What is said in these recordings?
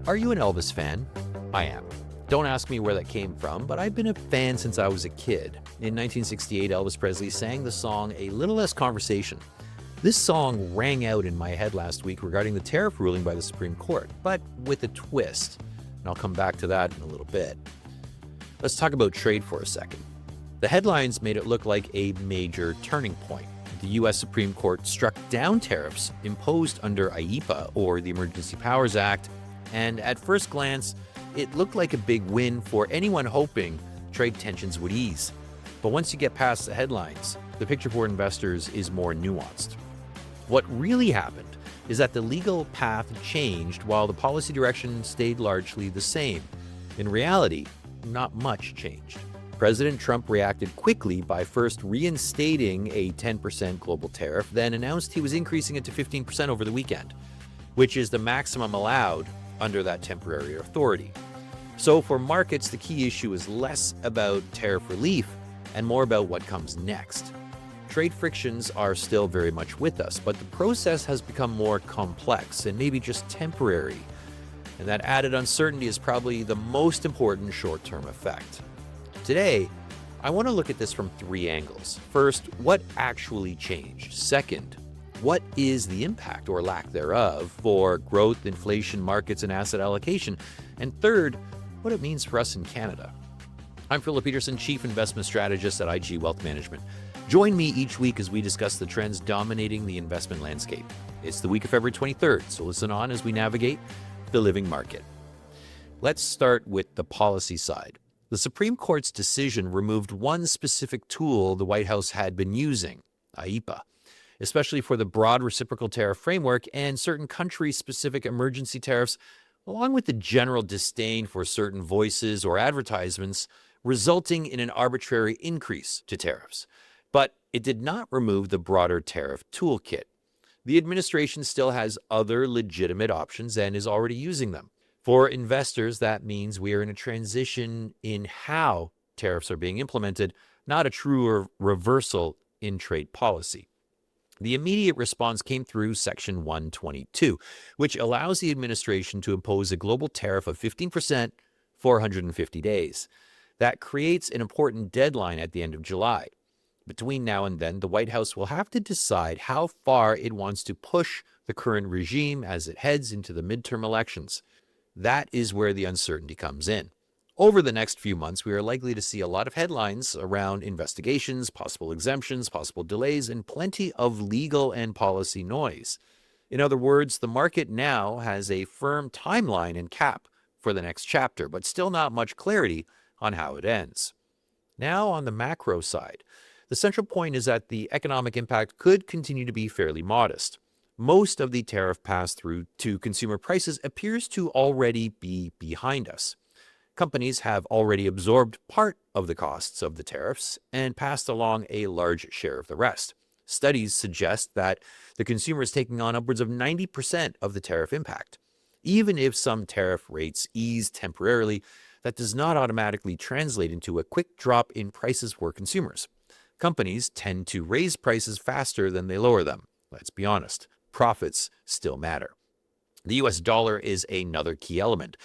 Are you an Elvis fan? I am. Don't ask me where that came from, but I've been a fan since I was a kid. In 1968, Elvis Presley sang the song A Little Less Conversation. This song rang out in my head last week regarding the tariff ruling by the Supreme Court, but with a twist. And I'll come back to that in a little bit. Let's talk about trade for a second. The headlines made it look like a major turning point. The U.S. Supreme Court struck down tariffs imposed under IEEPA, or the Emergency Powers Act, and at first glance, it looked like a big win for anyone hoping trade tensions would ease. But once you get past the headlines, the picture for investors is more nuanced. What really happened is that the legal path changed while the policy direction stayed largely the same. In reality, not much changed. President Trump reacted quickly by first reinstating a 10% global tariff, then announced he was increasing it to 15% over the weekend, which is the maximum allowed under that temporary authority. So for markets, the key issue is less about tariff relief and more about what comes next. Trade frictions are still very much with us, but the process has become more complex and maybe just temporary. And that added uncertainty is probably the most important short-term effect. Today, I want to look at this from three angles. First, what actually changed? Second, what is the impact or lack thereof for growth, inflation, markets, and asset allocation? And third, what it means for us in Canada. I'm Petursson, Chief Investment Strategist at IG Wealth Management. Join me each week as we discuss the trends dominating the investment landscape. It's the week of February 23rd, so listen on as we navigate the living market. Let's start with the policy side. The Supreme Court's decision removed one specific tool the White House had been using, IEEPA, especially for the broad reciprocal tariff framework and certain country-specific emergency tariffs, along with the general disdain for certain voices or advertisements, resulting in an arbitrary increase to tariffs. But it did not remove the broader tariff toolkit. The administration still has other legitimate options and is already using them. For investors, that means we are in a transition in how tariffs are being implemented, not a true reversal in trade policy. The immediate response came through Section 122, which allows the administration to impose a global tariff of 15% for 150 days. That creates an important deadline at the end of July. Between now and then, the White House will have to decide how far it wants to push the current regime as it heads into the midterm elections. That is where the uncertainty comes in. Over the next few months, we are likely to see a lot of headlines around investigations, possible exemptions, possible delays, and plenty of legal and policy noise. In other words, the market now has a firm timeline and cap for the next chapter, but still not much clarity on how it ends. Now, on the macro side, the central point is that the economic impact could continue to be fairly modest. Most of the tariff pass-through to consumer prices appears to already be behind us. Companies have already absorbed part of the costs of the tariffs and passed along a large share of the rest. Studies suggest that the consumer is taking on upwards of 90% of the tariff impact. Even if some tariff rates ease temporarily, that does not automatically translate into a quick drop in prices for consumers. Companies tend to raise prices faster than they lower them. Let's be honest, profits still matter. The US dollar is another key element.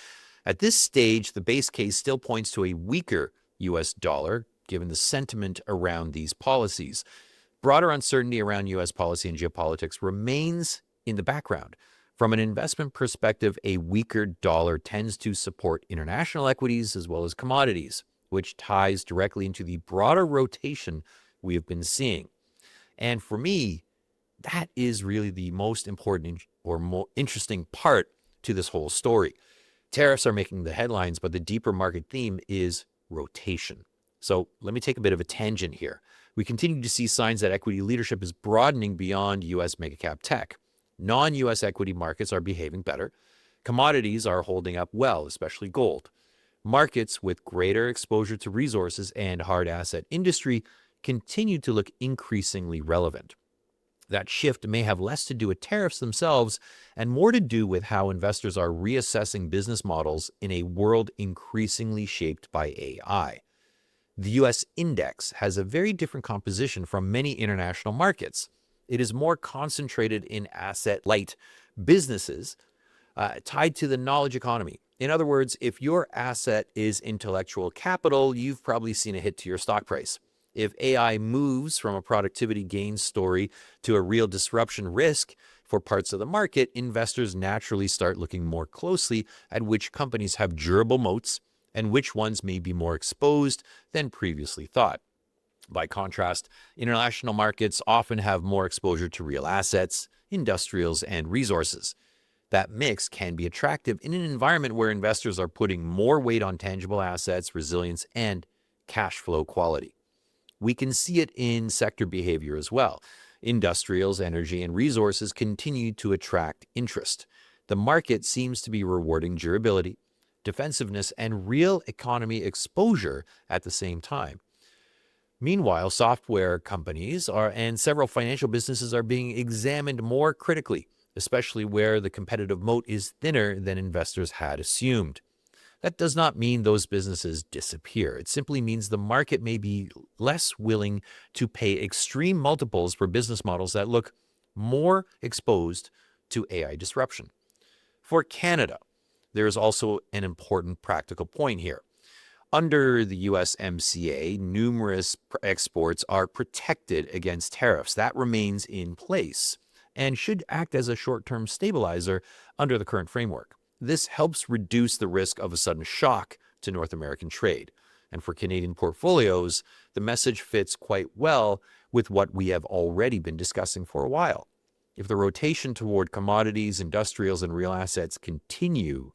At this stage, the base case still points to a weaker US dollar, given the sentiment around these policies. Broader uncertainty around US policy and geopolitics remains in the background. From an investment perspective, a weaker dollar tends to support international equities as well as commodities, which ties directly into the broader rotation we have been seeing. And for me, that is really the most important or more interesting part to this whole story. Tariffs are making the headlines, but the deeper market theme is rotation. So let me take a bit of a tangent here. We continue to see signs that equity leadership is broadening beyond U.S. megacap tech. Non-U.S. equity markets are behaving better. Commodities are holding up well, especially gold. Markets with greater exposure to resources and hard asset industry continue to look increasingly relevant. That shift may have less to do with tariffs themselves and more to do with how investors are reassessing business models in a world increasingly shaped by AI. The U.S. index has a very different composition from many international markets. It is more concentrated in asset-light businesses, tied to the knowledge economy. In other words, if your asset is intellectual capital, you've probably seen a hit to your stock price. If AI moves from a productivity gain story to a real disruption risk for parts of the market, investors naturally start looking more closely at which companies have durable moats and which ones may be more exposed than previously thought. By contrast, international markets often have more exposure to real assets, industrials, and resources. That mix can be attractive in an environment where investors are putting more weight on tangible assets, resilience, and cash flow quality. We can see it in sector behavior as well. Industrials, energy, and resources continue to attract interest. The market seems to be rewarding durability, defensiveness, and real economy exposure at the same time. Meanwhile, software companies and several financial businesses are being examined more critically, especially where the competitive moat is thinner than investors had assumed. That does not mean those businesses disappear. It simply means the market may be less willing to pay extreme multiples for business models that look more exposed to AI disruption. For Canada, there is also an important practical point here. Under the USMCA, numerous exports are protected against tariffs. That remains in place and should act as a short-term stabilizer under the current framework. This helps reduce the risk of a sudden shock to North American trade. And for Canadian portfolios, the message fits quite well with what we have already been discussing for a while. If the rotation toward commodities, industrials, and real assets continue,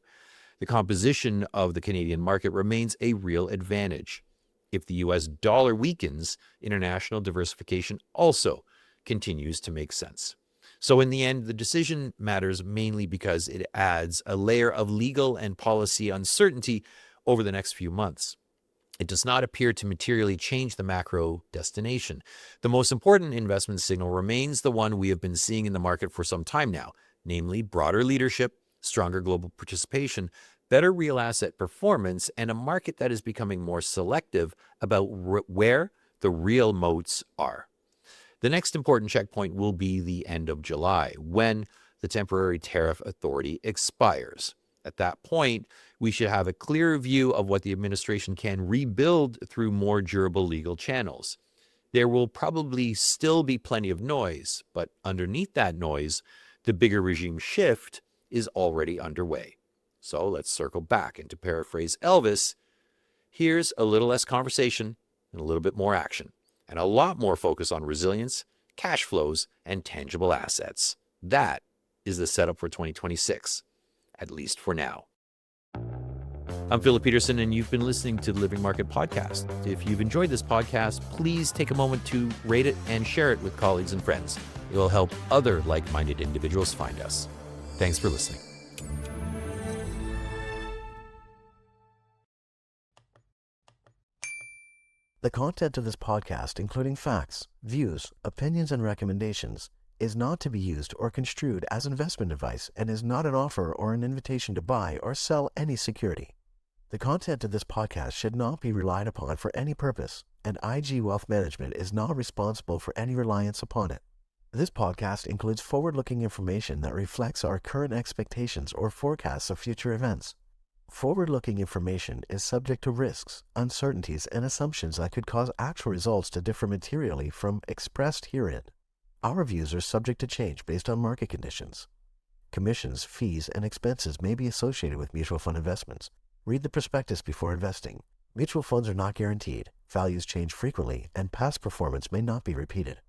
the composition of the Canadian market remains a real advantage. If the US dollar weakens, international diversification also continues to make sense. So in the end, the decision matters mainly because it adds a layer of legal and policy uncertainty over the next few months. It does not appear to materially change the macro destination. The most important investment signal remains the one we have been seeing in the market for some time now, namely broader leadership, stronger global participation, better real asset performance, and a market that is becoming more selective about where the real moats are. The next important checkpoint will be the end of July, when the temporary tariff authority expires. At that point, we should have a clearer view of what the administration can rebuild through more durable legal channels. There will probably still be plenty of noise, but underneath that noise, the bigger regime shift is already underway. So let's circle back, and to paraphrase Elvis, here's a little less conversation and a little bit more action, and a lot more focus on resilience, cash flows, and tangible assets. That is the setup for 2026, at least for now. I'm Philip Petursson, and you've been listening to the Living Market Podcast. If you've enjoyed this podcast, please take a moment to rate it and share it with colleagues and friends. It will help other like-minded individuals find us. Thanks for listening. The content of this podcast, including facts, views, opinions, and recommendations, is not to be used or construed as investment advice and is not an offer or an invitation to buy or sell any security. The content of this podcast should not be relied upon for any purpose, and IG Wealth Management is not responsible for any reliance upon it. This podcast includes forward-looking information that reflects our current expectations or forecasts of future events. Forward-looking information is subject to risks, uncertainties, and assumptions that could cause actual results to differ materially from expressed herein. Our views are subject to change based on market conditions. Commissions, fees, and expenses may be associated with mutual fund investments. Read the prospectus before investing. Mutual funds are not guaranteed, values change frequently, and past performance may not be repeated.